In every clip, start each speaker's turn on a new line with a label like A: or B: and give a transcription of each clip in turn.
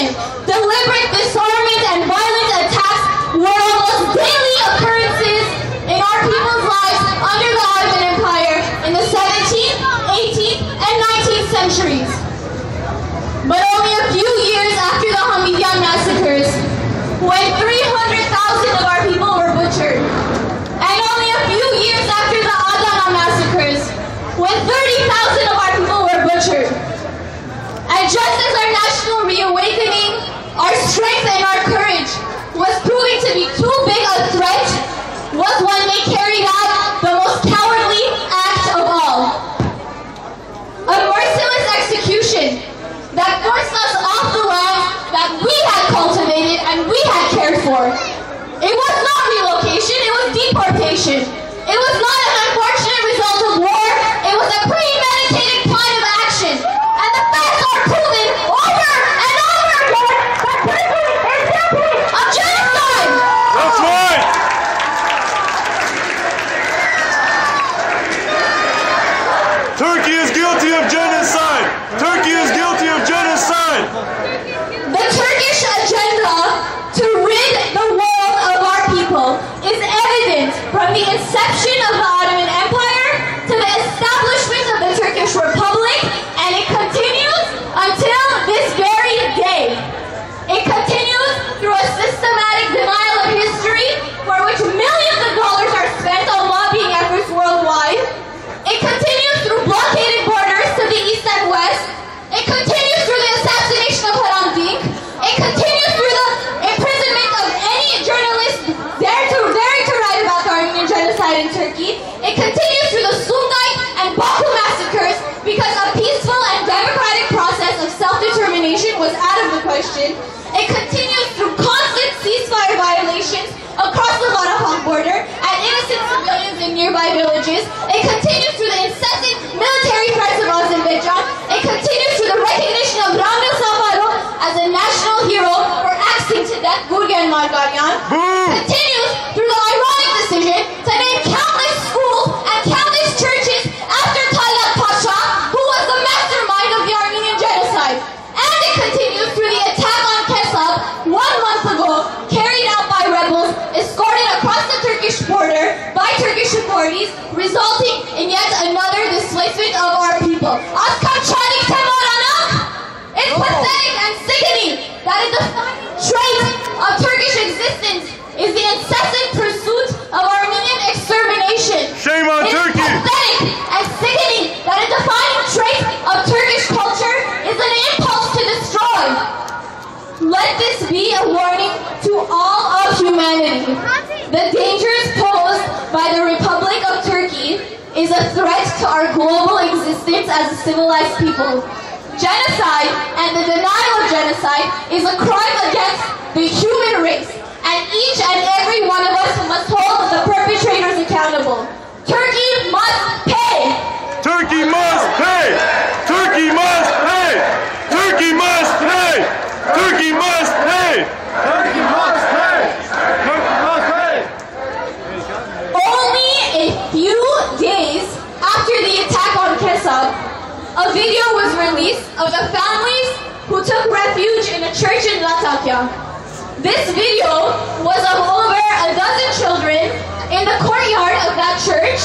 A: execution, deliberate disarmament, and violent attacks were almost daily occurrences in our people's lives under the Ottoman Empire in the 17th, 18th, and 19th centuries. But only a few years after the Hamidian massacres, when 300,000 of our people were butchered, and only a few years after the Adana massacres, when 30,000 of our people were butchered, and just as our national reawakening, our strength and our courage was proving to be too big a threat, was when they carried out the most cowardly act of all. A merciless execution that forced us off the land that we had cultivated and we had cared for. It was not relocation, it was deportation. It was not an unfortunate result of war, it was a premeditated plan of action. And the facts are proven over and over again that Turkey is guilty of genocide!
B: That's right! Turkey is guilty of genocide! Turkey is guilty of genocide!
A: The Turkish agenda to rid the world of our people is evident from the inception of the Ottoman Empire to the establishment of the Turkish Republic, and it continues until this very day. It continues through a systematic denial of history for which millions of dollars are spent on lobbying efforts worldwide. It continues through blockaded borders to the east and west. It continues through the assassination of Hrant Dink. It continues through the imprisonment of any journalist daring to write about the Armenian Genocide in Turkey. It continues through the Sungay and Baku massacres because a peaceful and democratic process of self-determination was out of the question. It continues through constant ceasefire violations across the Karabakh border and innocent civilians in nearby villages. It continues through the incessant military threats of Azerbaijan. It continues through the recognition of Ramil Safarov as a national hero for axing to death Gurgen Margaryan. It continues through the ironic decision to name countless schools and countless churches after Talat Pasha, who was the mastermind of the Armenian Genocide. And it continues through the attack on Kesab 1 month ago, carried out by rebels escorted across the Turkish border by Turkish authorities, resulting in yet another displacement of our people. It's pathetic and sickening that a defining trait of Turkish existence is the incessant pursuit of Armenian extermination.
B: Shame on Turkey!
A: It's pathetic and sickening that a defining trait of Turkish culture is an impulse to destroy. Let this be a warning to all of humanity. The dangers posed by the Republic of Turkey is a threat to our global existence as a civilized people. Genocide and the denial of genocide is a crime against the human race, and each and every one of us must hold the perpetrators accountable. Turkey must pay!
B: Turkey must pay! Turkey must pay! Turkey must pay! Turkey must pay! Turkey must pay! Turkey must pay!
A: Only a few days after the attack on Kesab, a video was released of the families who took refuge in a church in Latakya. This video was of over a dozen children in the courtyard of that church,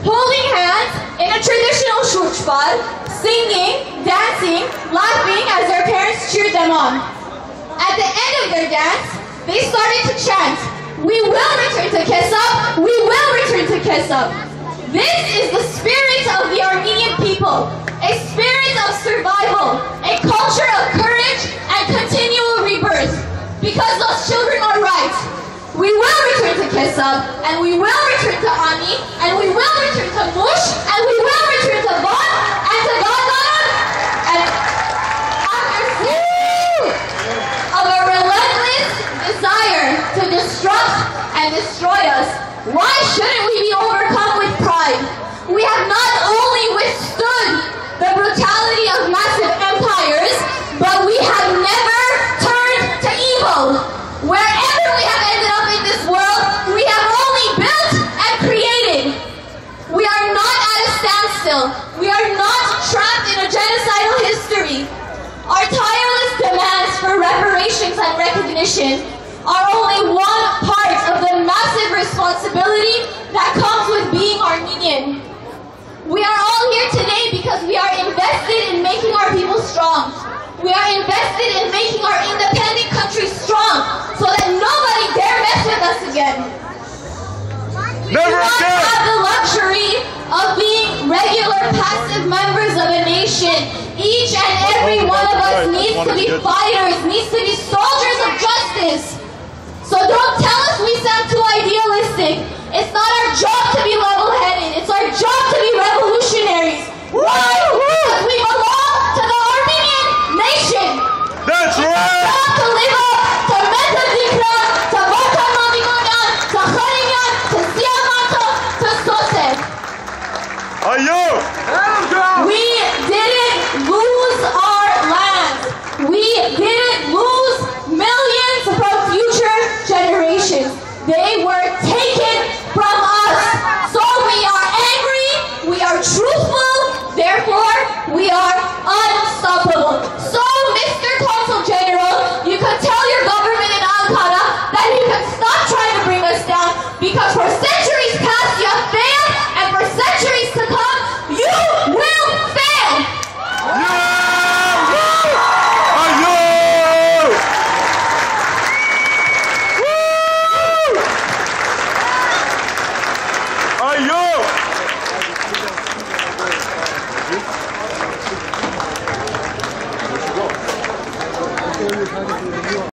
A: holding hands in a traditional shurchbad, singing, dancing, laughing as their parents cheered them on. At the end of their dance, they started to chant, "We will return to Kesab! We will return to Kesab!" This is the spirit of the Armenian people, a spirit of survival, a culture of courage and continual rebirth. Because those children are right. We will return to Kesab, and we will return to Ani, and we will return to Mush, and we will return to Van, and to Gazan, and after years of a relentless desire to disrupt and destroy us, why shouldn't we be overcome with pride? We have not only withstood the brutality of massive empires, but we have never turned to evil. Wherever we have ended up in this world, we have only built and created. We are not at a standstill. We are not recognition are only one part of the massive responsibility that comes with being Armenian. We are all here today because we are invested in making our people strong. We are invested in making our independent country strong so that nobody dare mess with us again. We do not have the luxury of being regular passive members of a nation. Each and every one of us needs to be fighters, needs to be soldiers of justice. So don't tell us we sound too idealistic. It's not our job to be level-headed. It's our job to be revolutionaries. Why? Because we belong to the Armenian nation.
B: That's right!